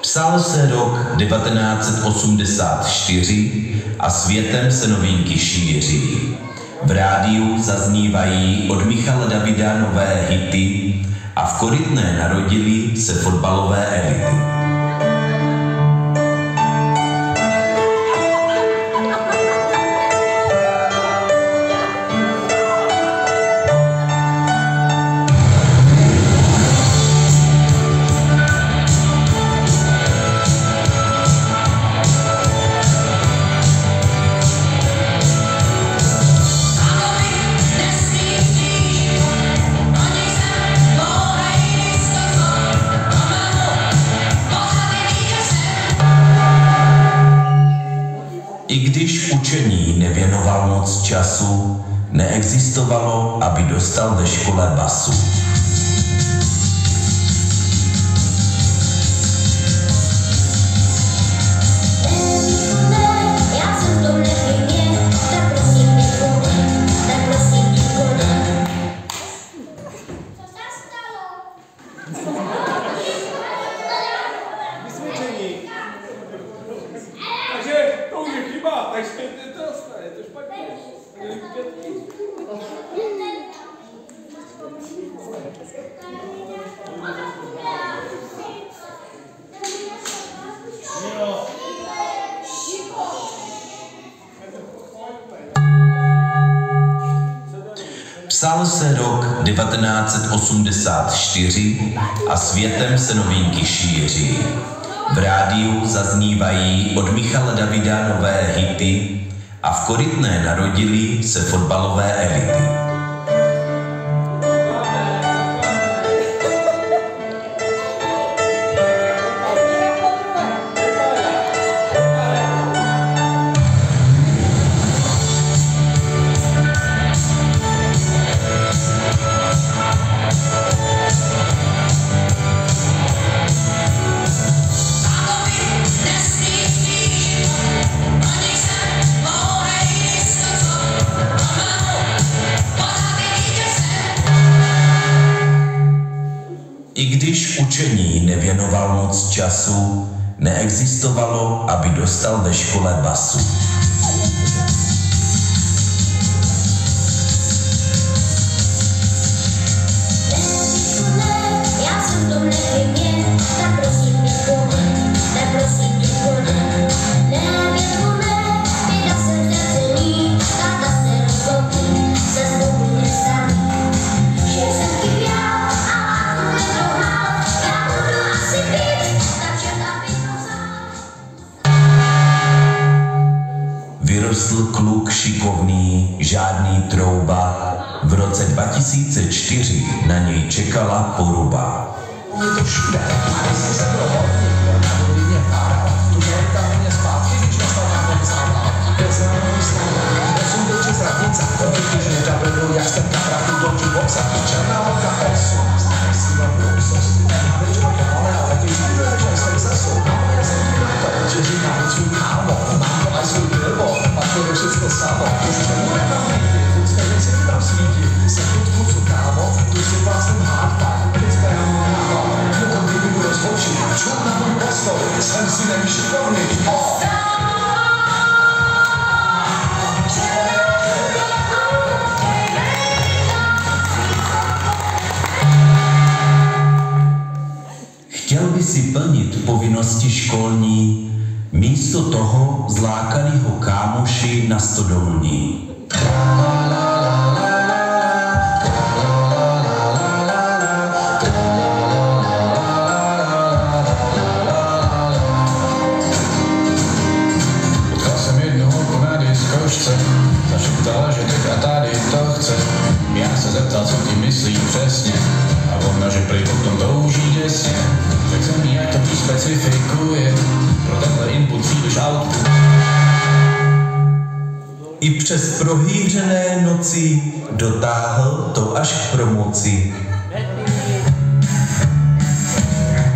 Psal se rok 1984 a světem se novinky šíří. V rádiu zaznívají od Michala Davida nové hity a v Korytné narodily se fotbalové elity. I když učení nevěnoval moc času, neexistovalo, aby dostal ve škole basu. Psal se rok 1984 a světem se novinky šíří. V rádiu zaznívají od Michala Davida nové hity a v Korytné narodily se fotbalové elity. I když učení nevěnoval moc času, neexistovalo, aby dostal ve škole basu. Vyrostl kluk šikovný, žádný trouba, v roce 2004 na něj čekala poruba. Je to všude, a jestli se to hodně, na hodině pár, tu želka mě zpátky, když nastavám ten zámal. Byl jsem na můj stále, nesou do čes radnice, když nežabedu, jak jsem napravdu do jukeboxa, černá holka pesu, stále si na luxus. Máme člověka malé, ale ty žijeme, že jste se jsou, já jsem tu na to, že říkám svůj kámo, mám to aj svůj bilbo, pak to je všechno samo, už to bude tam někdy, vůdské věci mi tam svítí, jsem tu tvůrcu kámo, tu si vlastně hádka, teď spému náho, klukom kdyby budou zbočit, čup na můj postoj, jsem si nevyšikovný, Chtěl by si plnit povinnosti školní, místo toho zlákali ho kámoši na stodolní. Potkal jsem jednu holku na diskošce, zašeptala, že teď a tady to chce. Já se zeptal, co ti myslí přesně, a ona, že prý potom touží děsně. Řekl jsem jí, ať to ti specifikuje, pro tenhle input přijdeš autku. I přes prohýřené noci dotáhl to až k promoci.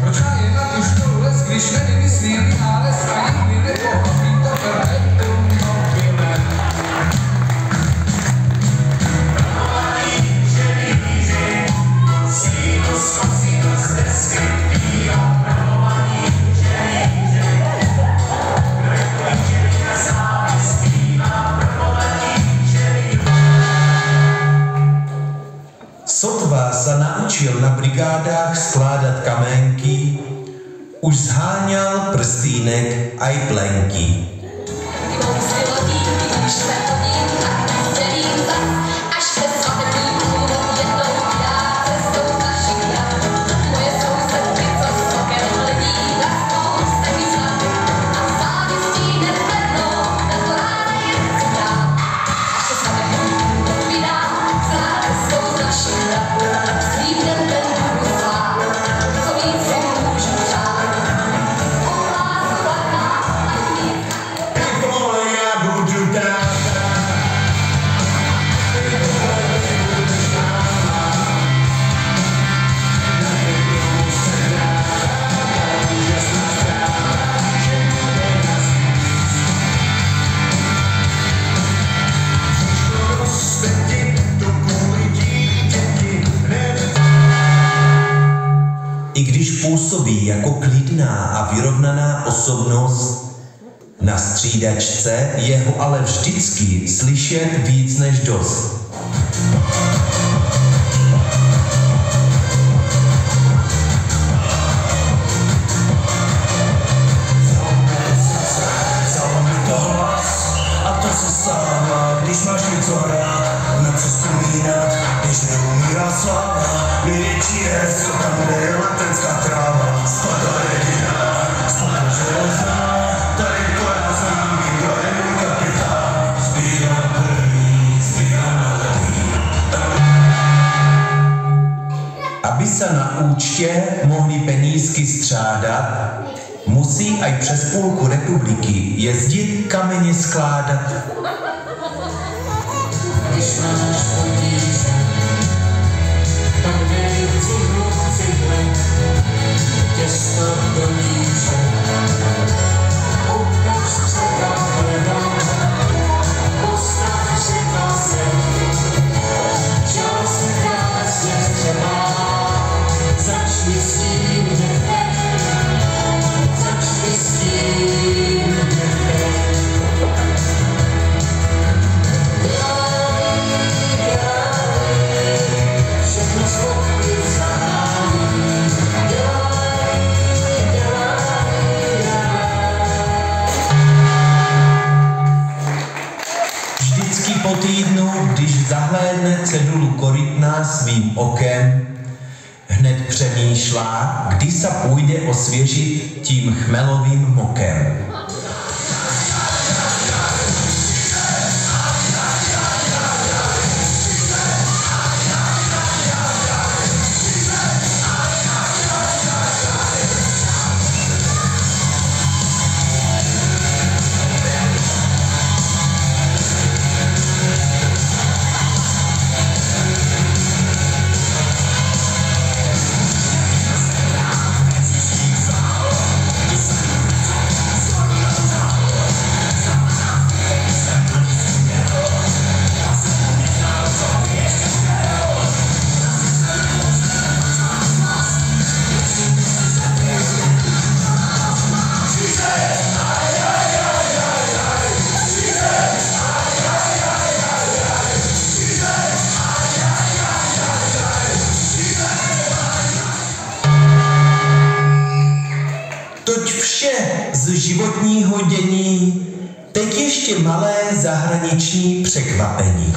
Proč má jen na tu školu les, když nevymyslí nález a nikdy nepochopí to perfektum nobile. Sinus, cosinus, descriptio, kamenky, už zháňal prstýnek aj plenky. I když působí jako klidná a vyrovnaná osobnost, na střídačce je ho ale vždycky slyšet víc než dost. A to se stává, když máš něco rád, na co vzpomínat, když neumírá sláva. Největší hezko tam, kde je letenská tráva. Spada jediná, spada železná, tady to já znám, kdo je můj kapitán. Zbývá první, zbývá levý. Aby se na účtě mohli penízky střádat, musí aj přes půlku republiky jezdit kameně skládat. Když máš potíže, pak dej cihlu, těsto do níže. Ukaž třeba hledám, postav si na zem. Čas krásně třeba, začni s tím hned. Začni s tím hned. Všechno svobodný za námi. Vždycky po týdnu, když zahlédne cedulu Korytna svým okem, hned přemýšlá, kdy se půjde osvěžit tím chmelovým mokem. Toť vše z životního dění, teď ještě malé zahraniční překvapení.